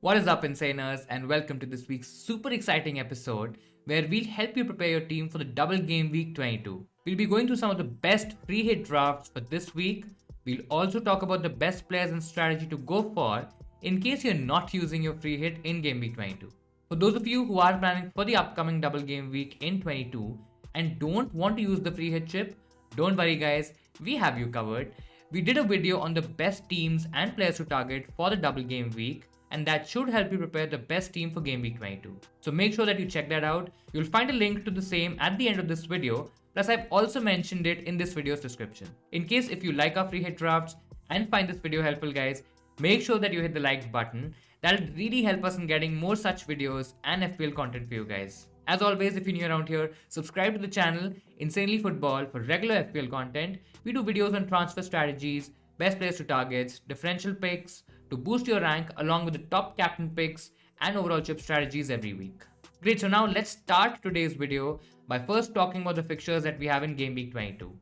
What is up, Insaners, and welcome to this week's super exciting episode where we'll help you prepare your team for the double game week 22. We'll be going through some of the best free hit drafts for this week. We'll also talk about the best players and strategy to go for in case you're not using your free hit in game week 22. For those of you who are planning for the upcoming double game week in 22 and don't want to use the free hit chip, don't worry guys, we have you covered. We did a video on the best teams and players to target for the double game week, and that should help you prepare the best team for game week 22. So make sure that you check that out. You'll find a link to the same at the end of this video, plus I've also mentioned it in this video's description. In case if you like our free hit drafts and find this video helpful guys, make sure that you hit the like button. That'll really help us in getting more such videos and FPL content for you guys. As always, if you're new around here, subscribe to the channel Insanely Football for regular FPL content. We do videos on transfer strategies, best players to targets, differential picks, to boost your rank along with the top captain picks and overall chip strategies every week. Great, so now let's start today's video by first talking about the fixtures that we have in game week 22.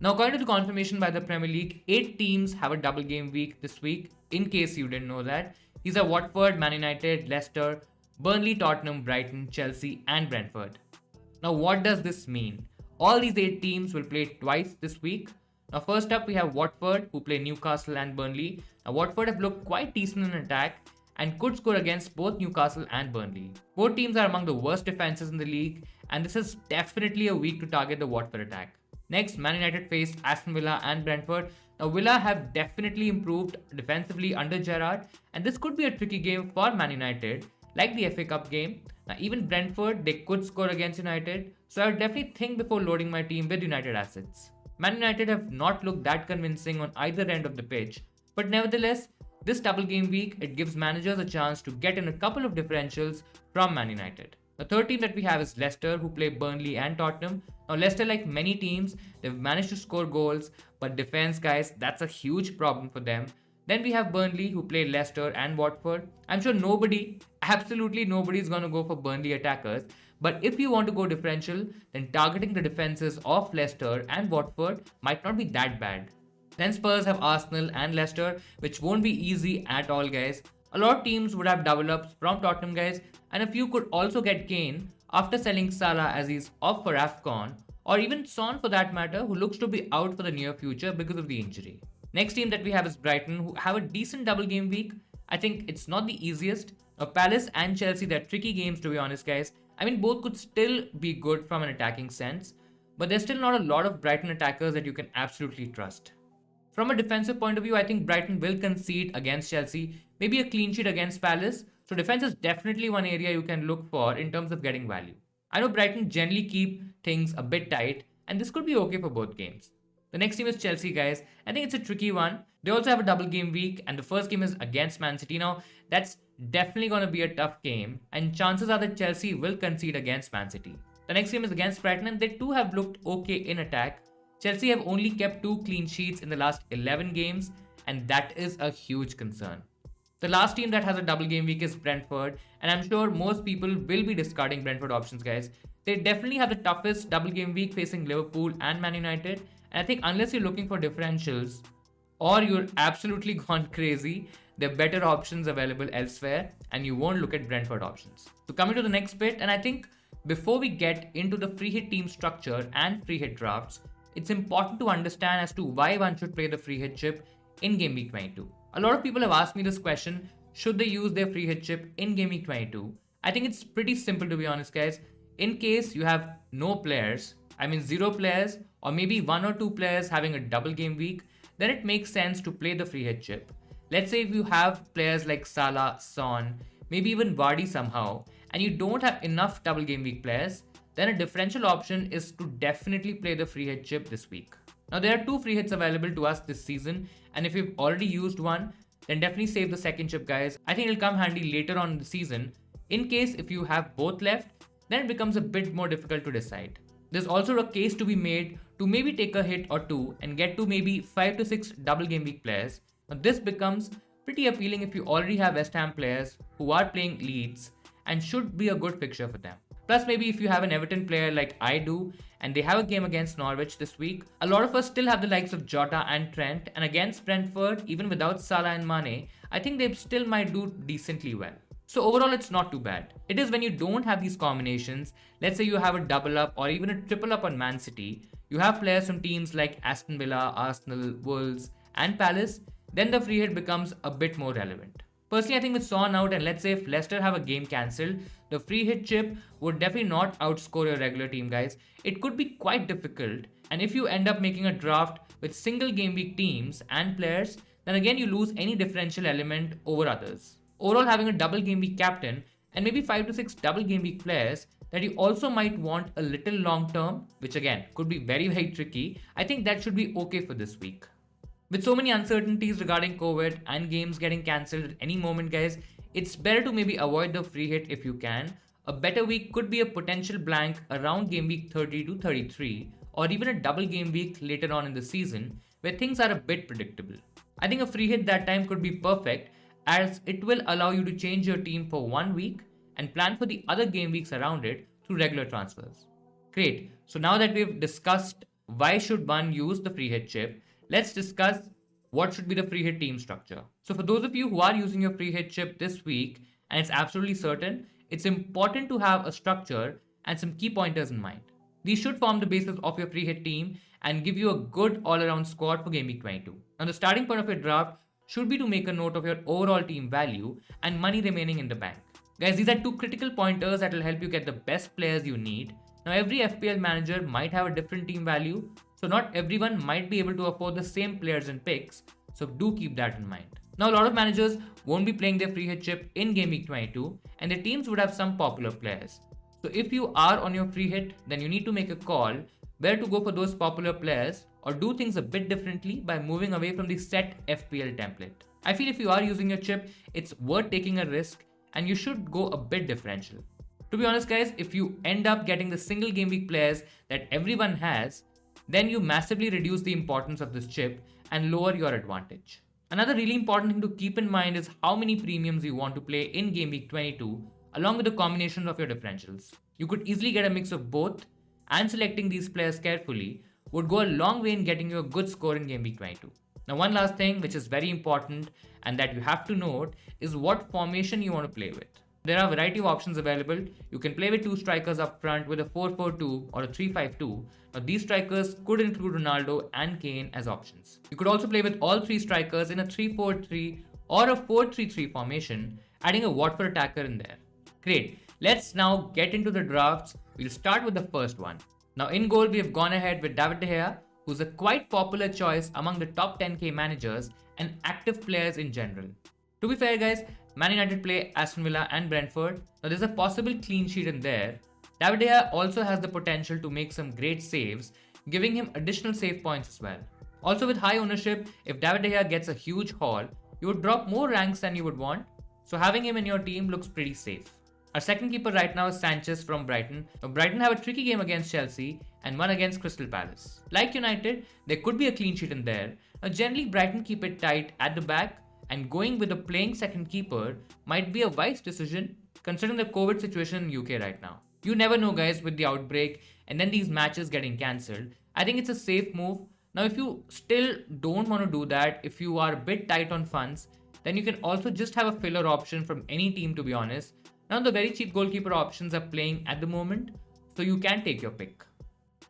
Now according to the confirmation by the Premier League, 8 teams have a double game week this week, in case you didn't know that. These are Watford, Man United, Leicester, Burnley, Tottenham, Brighton, Chelsea and Brentford. Now what does this mean? All these 8 teams will play twice this week. Now first up we have Watford who play Newcastle and Burnley. Now Watford have looked quite decent in attack and could score against both Newcastle and Burnley. Both teams are among the worst defenses in the league and this is definitely a week to target the Watford attack. Next, Man United faced Aston Villa and Brentford. Now Villa have definitely improved defensively under Gerrard and this could be a tricky game for Man United like the FA Cup game. Now even Brentford, they could score against United, so I would definitely think before loading my team with United assets. Man United have not looked that convincing on either end of the pitch, but nevertheless, this double game week, it gives managers a chance to get in a couple of differentials from Man United. The third team that we have is Leicester, who play Burnley and Tottenham. Now Leicester, like many teams, they've managed to score goals, but defense guys, that's a huge problem for them. Then we have Burnley who play Leicester and Watford. I'm sure absolutely nobody is going to go for Burnley attackers. But if you want to go differential, then targeting the defenses of Leicester and Watford might not be that bad. Then Spurs have Arsenal and Leicester, which won't be easy at all guys. A lot of teams would have double ups from Tottenham guys, and a few could also get Kane after selling Salah as he's off for AFCON, or even Son for that matter, who looks to be out for the near future because of the injury. Next team that we have is Brighton, who have a decent double game week. I think it's not the easiest. Now Palace and Chelsea, they're tricky games to be honest guys. I mean both could still be good from an attacking sense, but there's still not a lot of Brighton attackers that you can absolutely trust. From a defensive point of view, I think Brighton will concede against Chelsea, maybe a clean sheet against Palace, so defense is definitely one area you can look for in terms of getting value. I know Brighton generally keep things a bit tight, and this could be okay for both games. The next team is Chelsea guys. I think it's a tricky one. They also have a double game week and the first game is against Man City. Now that's definitely going to be a tough game and chances are that Chelsea will concede against Man City. The next game is against Brighton and they too have looked okay in attack. Chelsea have only kept 2 clean sheets in the last 11 games and that is a huge concern. The last team that has a double game week is Brentford and I'm sure most people will be discarding Brentford options guys. They definitely have the toughest double game week facing Liverpool and Man United. And I think unless you're looking for differentials or you're absolutely gone crazy, there are better options available elsewhere and you won't look at Brentford options. So coming to the next bit, and I think before we get into the free hit team structure and free hit drafts, it's important to understand as to why one should play the free hit chip in game week 22. A lot of people have asked me this question, should they use their free hit chip in game week 22? I think it's pretty simple to be honest guys. In case you have no players, I mean 0 players or maybe 1 or 2 players having a double game week, then it makes sense to play the free hit chip. Let's say if you have players like Salah, Son, maybe even Vardy somehow, and you don't have enough double game week players, then a differential option is to definitely play the free hit chip this week. Now there are 2 free hits available to us this season, and if you've already used one, then definitely save the second chip guys. I think it'll come handy later on in the season. In case if you have both left, then it becomes a bit more difficult to decide. There's also a case to be made to maybe take a hit or 2 and get to maybe 5 to 6 double game week players. Now this becomes pretty appealing if you already have West Ham players who are playing Leeds and should be a good fixture for them. Plus maybe if you have an Everton player like I do and they have a game against Norwich this week, a lot of us still have the likes of Jota and Trent, and against Brentford, even without Salah and Mane, I think they still might do decently well. So overall, it's not too bad. It is when you don't have these combinations, let's say you have a double up or even a triple up on Man City, you have players from teams like Aston Villa, Arsenal, Wolves, and Palace, then the free hit becomes a bit more relevant. Personally, I think with Son out and let's say if Leicester have a game cancelled, the free hit chip would definitely not outscore your regular team, guys. It could be quite difficult, and if you end up making a draft with single game week teams and players, then again you lose any differential element over others. Overall, having a double game week captain and maybe 5 to 6 double game week players that you also might want a little long term, which again could be very tricky, I think that should be okay for this week. With so many uncertainties regarding COVID and games getting cancelled at any moment, guys, it's better to maybe avoid the free hit if you can. A better week could be a potential blank around game week 30 to 33, or even a double game week later on in the season where things are a bit predictable. I think a free hit that time could be perfect as it will allow you to change your team for 1 week and plan for the other game weeks around it through regular transfers. Great, so now that we've discussed why should one use the free hit chip, let's discuss what should be the free hit team structure. So for those of you who are using your free hit chip this week and it's absolutely certain, it's important to have a structure and some key pointers in mind. These should form the basis of your free hit team and give you a good all-around squad for Game Week 22. Now the starting point of your draft should be to make a note of your overall team value and money remaining in the bank. Guys, these are two critical pointers that will help you get the best players you need. Now every FPL manager might have a different team value, so not everyone might be able to afford the same players and picks, so do keep that in mind. Now a lot of managers won't be playing their free hit chip in Game Week 22 and their teams would have some popular players. So if you are on your free hit, then you need to make a call where to go for those popular players or do things a bit differently by moving away from the set FPL template. I feel if you are using your chip, it's worth taking a risk and you should go a bit differential. To be honest guys, if you end up getting the single game week players that everyone has, then you massively reduce the importance of this chip and lower your advantage. Another really important thing to keep in mind is how many premiums you want to play in Game Week 22 along with the combination of your differentials. You could easily get a mix of both, and selecting these players carefully would go a long way in getting you a good score in Game Week 22. Now one last thing which is very important and that you have to note is what formation you want to play with. There are a variety of options available. You can play with two strikers up front with a 4-4-2 or a 3-5-2. Now these strikers could include Ronaldo and Kane as options. You could also play with all three strikers in a 3-4-3 or a 4-3-3 formation, adding a Watford attacker in there. Great, let's now get into the drafts. We'll start with the first one. Now in goal we have gone ahead with David De Gea, who's a quite popular choice among the top 10k managers and active players in general. To be fair guys, Man United play Aston Villa and Brentford. Now there's a possible clean sheet in there. David De Gea also has the potential to make some great saves, giving him additional save points as well. Also with high ownership, if David De Gea gets a huge haul, you would drop more ranks than you would want, so having him in your team looks pretty safe. Our second keeper right now is Sanchez from Brighton. Now Brighton have a tricky game against Chelsea and one against Crystal Palace. Like United, there could be a clean sheet in there. Now generally Brighton keep it tight at the back, and going with a playing second keeper might be a wise decision considering the COVID situation in UK right now. You never know guys with the outbreak and then these matches getting cancelled. I think it's a safe move. Now if you still don't want to do that, if you are a bit tight on funds, then you can also just have a filler option from any team, to be honest. Now the very cheap goalkeeper options are playing at the moment, so you can take your pick.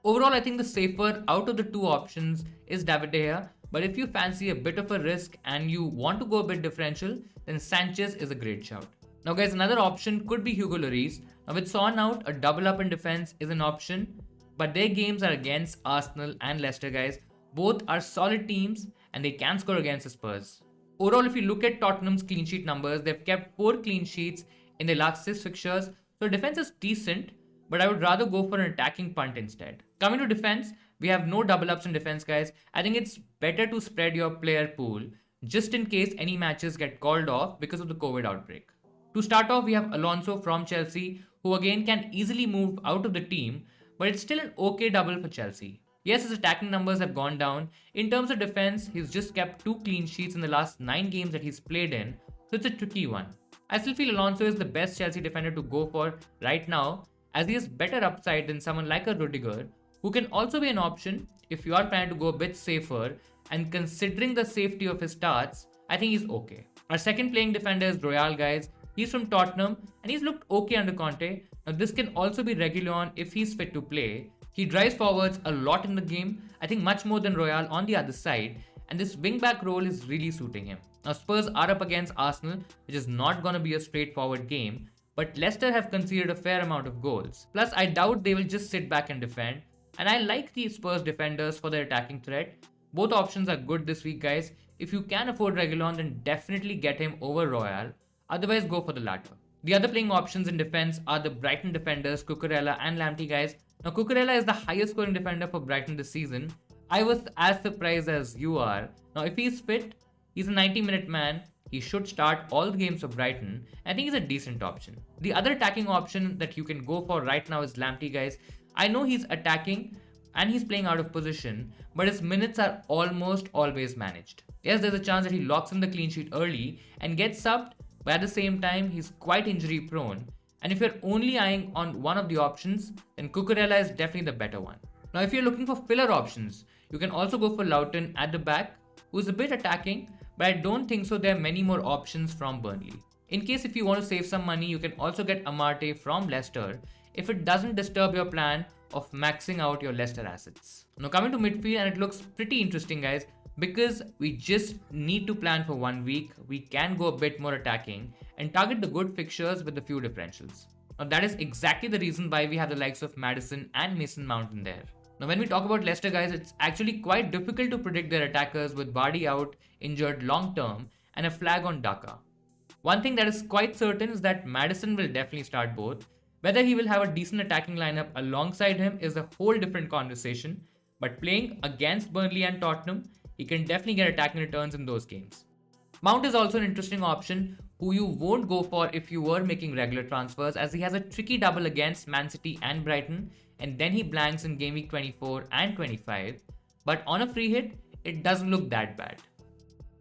Overall, I think the safer out of the two options is David De Gea, but if you fancy a bit of a risk and you want to go a bit differential, then Sanchez is a great shout. Now guys, another option could be Hugo Lloris. Now with Son out, a double up in defense is an option, but their games are against Arsenal and Leicester guys. Both are solid teams and they can score against the Spurs. Overall, if you look at Tottenham's clean sheet numbers, they've kept 4 clean sheets in the last 6 fixtures, so defense is decent, but I would rather go for an attacking punt instead. Coming to defense, we have no double ups in defense guys. I think it's better to spread your player pool just in case any matches get called off because of the COVID outbreak. To start off, we have Alonso from Chelsea, who again can easily move out of the team, but it's still an okay double for Chelsea. Yes, his attacking numbers have gone down. In terms of defense, he's just kept 2 clean sheets in the last 9 games that he's played in, so it's a tricky one. I still feel Alonso is the best Chelsea defender to go for right now, as he has better upside than someone like a Rudiger, who can also be an option if you are trying to go a bit safer, and considering the safety of his stats, I think he's okay. Our second playing defender is Royal guys. He's from Tottenham and he's looked okay under Conte. Now, this can also be Reguilon if he's fit to play. He drives forwards a lot in the game, I think much more than Royal on the other side, and this wingback role is really suiting him. Now, Spurs are up against Arsenal, which is not going to be a straightforward game, but Leicester have conceded a fair amount of goals. Plus, I doubt they will just sit back and defend, and I like the Spurs defenders for their attacking threat. Both options are good this week, guys. If you can afford Reguilon, then definitely get him over Royal. Otherwise, go for the latter. The other playing options in defense are the Brighton defenders, Cucurella and Lamptey, guys. Now, Cucurella is the highest scoring defender for Brighton this season. I was as surprised as you are. Now, if he's fit, he's a 90-minute man. He should start all the games for Brighton. I think he's a decent option. The other attacking option that you can go for right now is Lamptey, guys. I know he's attacking and he's playing out of position, but his minutes are almost always managed. Yes, there's a chance that he locks in the clean sheet early and gets subbed, but at the same time, he's quite injury prone. And if you're only eyeing on one of the options, then Cucurella is definitely the better one. Now, if you're looking for filler options, you can also go for Loughton at the back, who's a bit attacking, but I don't think so there are many more options from Burnley. In case if you want to save some money, you can also get Amarte from Leicester if it doesn't disturb your plan of maxing out your Leicester assets. Now coming to midfield, and it looks pretty interesting, guys, because we just need to plan for 1 week. We can go a bit more attacking and target the good fixtures with a few differentials. Now that is exactly the reason why we have the likes of Maddison and Mason Mount in there. Now when we talk about Leicester, guys, it's actually quite difficult to predict their attackers with Vardy out, injured long term, and a flag on Daka. One thing that is quite certain is that Maddison will definitely start both. Whether he will have a decent attacking lineup alongside him is a whole different conversation, but playing against Burnley and Tottenham, he can definitely get attacking returns in those games. Mount is also an interesting option who you won't go for if you were making regular transfers, as he has a tricky double against Man City and Brighton, and then he blanks in Gameweek 24 and 25, but on a free hit, it doesn't look that bad.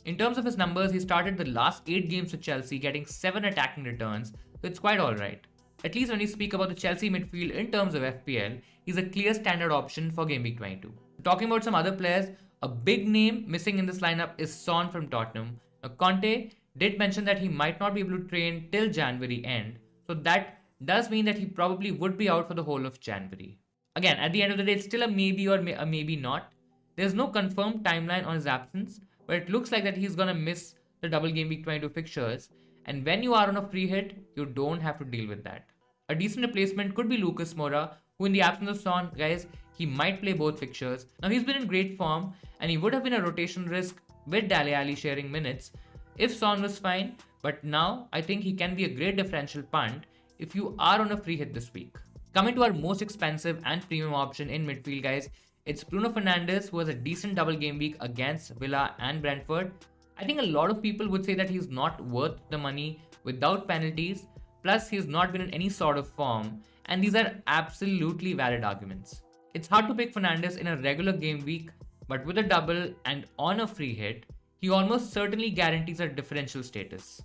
In terms of his numbers, he started the last 8 games with Chelsea getting 7 attacking returns, so it's quite alright. At least when you speak about the Chelsea midfield in terms of FPL, he's a clear standard option for Game Week 22. Talking about some other players, a big name missing in this lineup is Son from Tottenham. Now, Conte did mention that he might not be able to train till January end, so that does mean that he probably would be out for the whole of January. Again, at the end of the day, it's still a maybe or a maybe not. There's no confirmed timeline on his absence, but it looks like that he's gonna miss the double Game Week 22 fixtures, and when you are on a free hit, you don't have to deal with that. A decent replacement could be Lucas Moura, who in the absence of Son, guys, he might play both fixtures. Now he's been in great form, and he would have been a rotation risk with Dele Alli sharing minutes if Son was fine, but now I think he can be a great differential punt if you are on a free hit this week. Coming to our most expensive and premium option in midfield, guys, it's Bruno Fernandes, who has a decent double game week against Villa and Brentford. I think a lot of people would say that he's not worth the money without penalties, plus he's not been in any sort of form, and these are absolutely valid arguments. It's hard to pick Fernandes in a regular game week, but with a double and on a free hit, he almost certainly guarantees a differential status.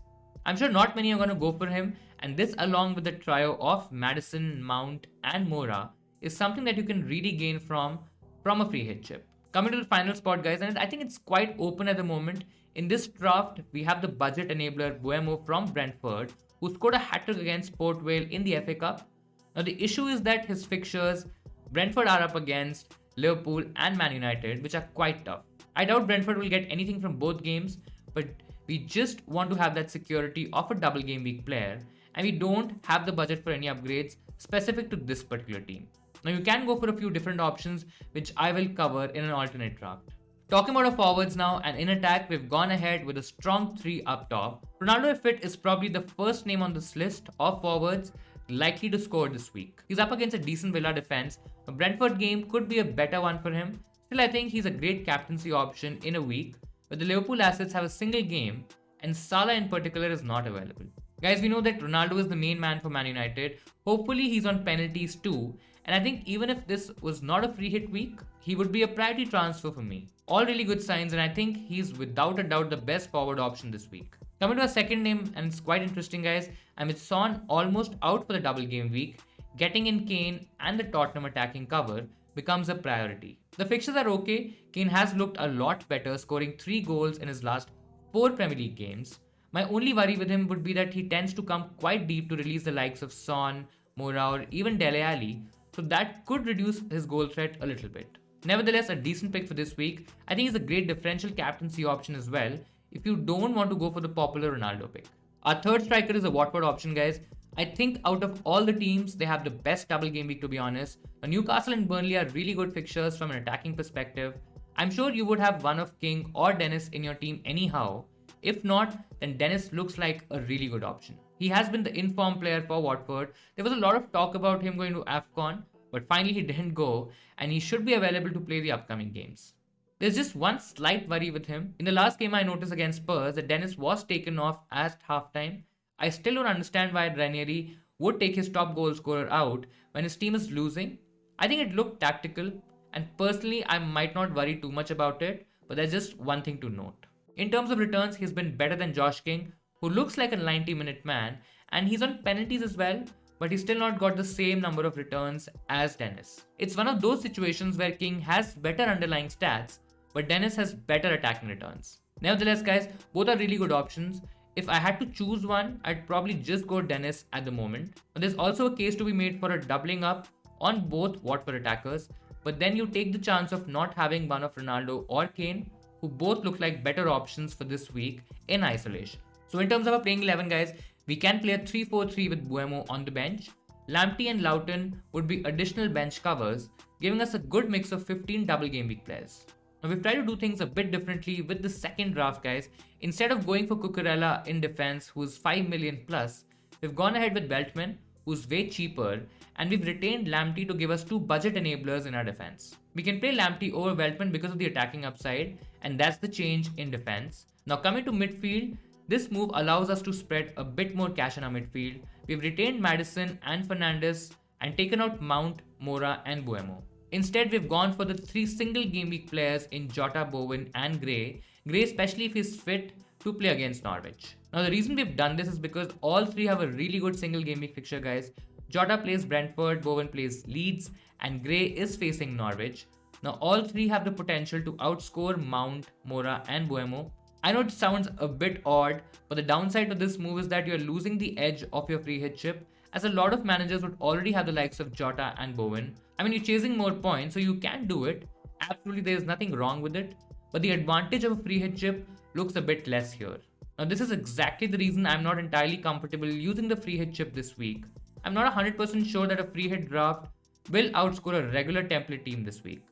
I'm sure not many are going to go for him, and this along with the trio of Maddison, Mount and Moura is something that you can really gain from a free hit chip. Coming to the final spot, guys, and I think it's quite open at the moment. In this draft, we have the budget enabler Buemo from Brentford, who scored a hat-trick against Port Vale in the FA Cup. Now the issue is that his fixtures, Brentford are up against Liverpool and Man United, which are quite tough. I doubt Brentford will get anything from both games, but we just want to have that security of a double game week player, and we don't have the budget for any upgrades specific to this particular team. Now you can go for a few different options, which I will cover in an alternate draft. Talking about our forwards now, and in attack, we've gone ahead with a strong 3 up top. Ronaldo if fit is probably the first name on this list of forwards likely to score this week. He's up against a decent Villa defense. A Brentford game could be a better one for him. Still, I think he's a great captaincy option in a week where the Liverpool assets have a single game and Salah in particular is not available. Guys, we know that Ronaldo is the main man for Man United. Hopefully he's on penalties too, and I think even if this was not a free hit week, he would be a priority transfer for me. All really good signs, and I think he's without a doubt the best forward option this week. Coming to our second name, and it's quite interesting, guys, and with Son almost out for the double game week, getting in Kane and the Tottenham attacking cover becomes a priority. The fixtures are okay. Kane has looked a lot better, scoring 3 goals in his last 4 Premier League games, My only worry with him would be that he tends to come quite deep to release the likes of Son, Mora, or even Dele Alli, so that could reduce his goal threat a little bit. Nevertheless, a decent pick for this week. I think he's a great differential captaincy option as well if you don't want to go for the popular Ronaldo pick. Our third striker is a Watford option, guys. I think out of all the teams, they have the best double game week, to be honest. Newcastle and Burnley are really good fixtures from an attacking perspective. I'm sure you would have one of King or Dennis in your team anyhow. If not, then Dennis looks like a really good option. He has been the informed player for Watford. There was a lot of talk about him going to AFCON, but finally he didn't go, and he should be available to play the upcoming games. There's just one slight worry with him. In the last game I noticed against Spurs that Dennis was taken off at halftime. I still don't understand why Ranieri would take his top goal scorer out when his team is losing. I think it looked tactical, and personally I might not worry too much about it, but there's just one thing to note. In terms of returns, he's been better than Josh King, who looks like a 90-minute man, and he's on penalties as well, but he's still not got the same number of returns as Dennis. It's one of those situations where King has better underlying stats, but Dennis has better attacking returns. Nevertheless, guys, both are really good options. If I had to choose one, I'd probably just go Dennis at the moment. But there's also a case to be made for a doubling up on both Watford attackers, but then you take the chance of not having one of Ronaldo or Kane, who both look like better options for this week in isolation. So in terms of our playing 11, guys, we can play a 3-4-3 with Buemo on the bench. Lamptey and Loughton would be additional bench covers, giving us a good mix of 15 double game week players. Now we've tried to do things a bit differently with the second draft, guys. Instead of going for Cucurella in defense, who's 5 million plus, we've gone ahead with Veltman, who's way cheaper, and we've retained Lamptey to give us two budget enablers in our defense. We can play Lamptey over Veltman because of the attacking upside, and that's the change in defense. Now coming to midfield, this move allows us to spread a bit more cash in our midfield. We've retained Maddison and Fernandes and taken out Mount, Mora and Buemo. Instead, we've gone for the three single game week players in Jota, Bowen and Gray especially if he's fit to play against Norwich. Now the reason we've done this is because all three have a really good single game week fixture, guys. Jota plays Brentford, Bowen plays Leeds, and Gray is facing Norwich. Now all three have the potential to outscore Mount, Mora and Buemo. I know it sounds a bit odd, but the downside to this move is that you're losing the edge of your free hit chip, as a lot of managers would already have the likes of Jota and Bowen. I mean, you're chasing more points, so you can do it. Absolutely, there is nothing wrong with it, but the advantage of a free hit chip looks a bit less here. Now this is exactly the reason I'm not entirely comfortable using the free hit chip this week. I'm not 100% sure that a free hit draft will outscore a regular template team this week.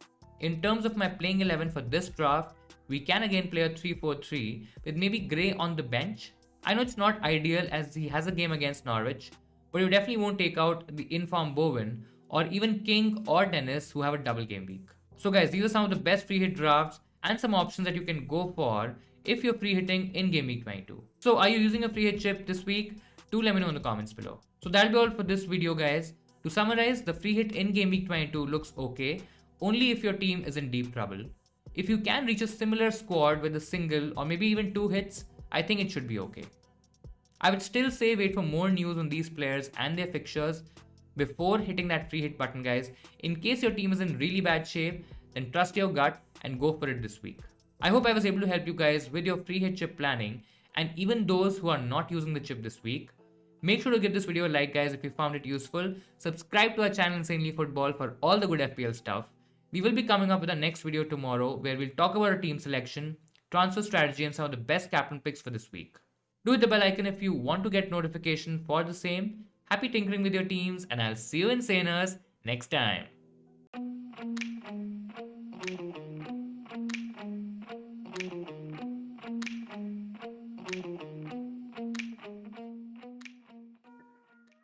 In terms of my playing 11 for this draft, we can again play a 3-4-3 with maybe Gray on the bench. I know it's not ideal as he has a game against Norwich, but you definitely won't take out the informed Bowen or even King or Dennis who have a double game week. So guys, these are some of the best free hit drafts and some options that you can go for if you're free hitting in Game Week 22. So are you using a free hit chip this week? Do let me know in the comments below. So that'll be all for this video, guys. To summarize, the free hit in Game Week 22 looks okay, only if your team is in deep trouble. If you can reach a similar squad with a single or maybe even two hits, I think it should be okay. I would still say wait for more news on these players and their fixtures before hitting that free hit button, guys. In case your team is in really bad shape, then trust your gut and go for it this week. I hope I was able to help you guys with your free hit chip planning, and even those who are not using the chip this week. Make sure to give this video a like, guys, if you found it useful. Subscribe to our channel Insanely Football for all the good FPL stuff. We will be coming up with our next video tomorrow where we'll talk about our team selection, transfer strategy and some of the best captain picks for this week. Do hit the bell icon if you want to get notification for the same. Happy tinkering with your teams, and I'll see you Insaners next time.